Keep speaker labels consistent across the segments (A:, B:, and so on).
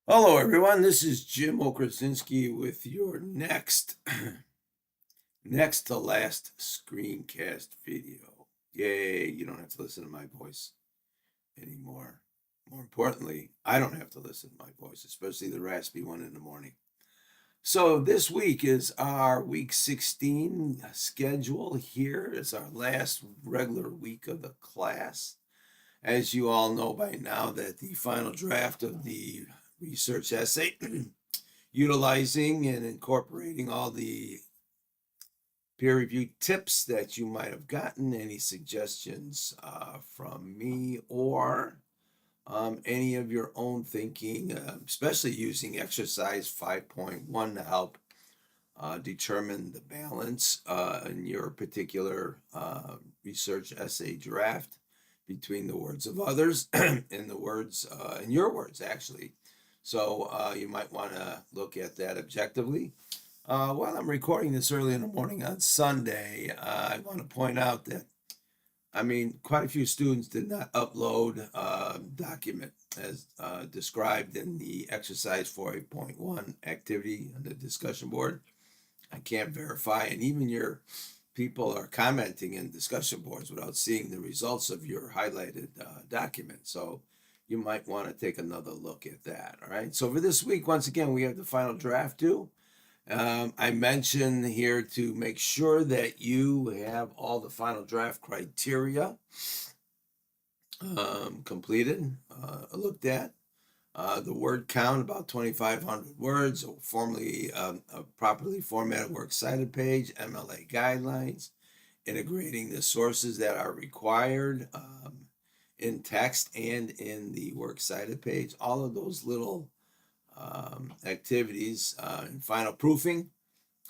A: Hello, everyone. This is Jim Okrasinski with your next to last screencast video. Yay, you don't have to listen to my voice anymore. More importantly, I don't have to listen to my voice, especially the raspy one in the morning. So this week is our week 16 schedule here. It's our last regular week of the class. As you all know by now, that the final draft of the research essay utilizing and incorporating all the peer-reviewed tips that you might have gotten, any suggestions from me, or any of your own thinking, especially using exercise 5.1 to help determine the balance in your particular research essay draft between the words of others and the words and your words, actually. So you might want to look at that objectively. While I'm recording this early in the morning on Sunday, I want to point out that, quite a few students did not upload a document as described in the exercise 4.1 activity on the discussion board. I can't verify, and even your people are commenting in discussion boards without seeing the results of your highlighted document. So you might want to take another look at that. All right. So for this week, once again, we have the final draft due. I mentioned here to make sure that you have all the final draft criteria completed, looked at. The word count, about 2,500 words, formally a properly formatted works cited page, MLA guidelines, integrating the sources that are required in text and in the works cited page. All of those little activities and final proofing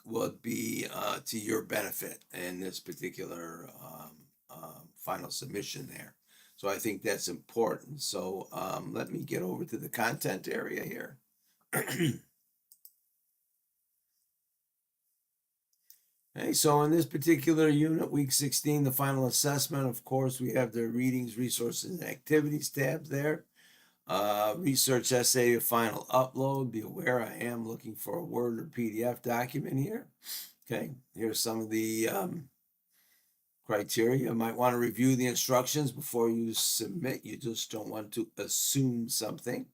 A: would be to your benefit in this particular final submission there. So I think that's important. So let me get over to the content area here. Okay, so in this particular unit, week 16, the final assessment, of course, we have the readings, resources, and activities tab there. Research essay final upload. Be aware I am looking for a Word or PDF document here. Okay, here's some of the criteria. You might want to review the instructions before you submit. You just don't want to assume something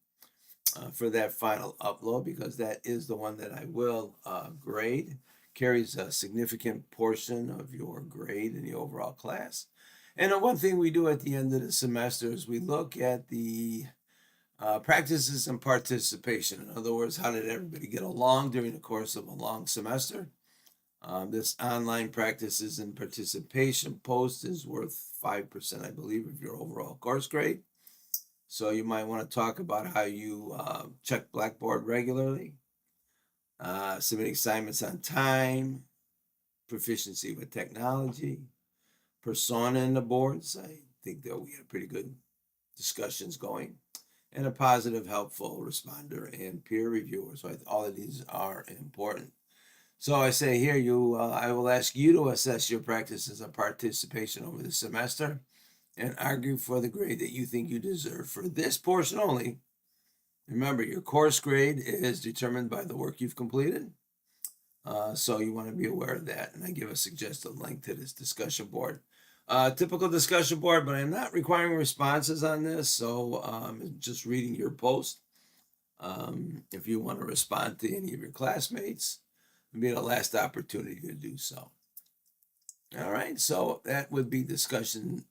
A: for that final upload, because that is the one that I will grade. Carries a significant portion of your grade in the overall class. And the one thing we do at the end of the semester is we look at the practices and participation. In other words, how did everybody get along during the course of a long semester? This online practices and participation post is worth 5%, I believe, of your overall course grade. So you might want to talk about how you check Blackboard regularly, submitting assignments on time, proficiency with technology, persona in the boards. I think that we had pretty good discussions going, and a positive, helpful responder and peer reviewer. So all of these are important. So I say here, I will ask you to assess your practices and participation over the semester and argue for the grade that you think you deserve for this portion only. Remember, your course grade is determined by the work you've completed. So you want to be aware of that. And I give a suggested link to this discussion board. Typical discussion board, but I'm not requiring responses on this. So just reading your post. If you want to respond to any of your classmates, it'll be the last opportunity to do so. All right, so that would be discussion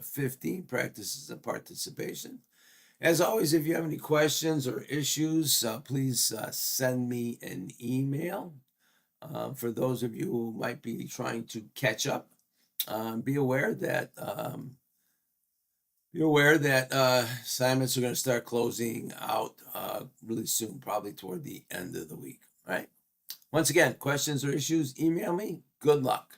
A: 15, practices and participation. As always, if you have any questions or issues, please send me an email. For those of you who might be trying to catch up, be aware that assignments are going to start closing out really soon, probably toward the end of the week. Right. Once again, questions or issues, email me. Good luck.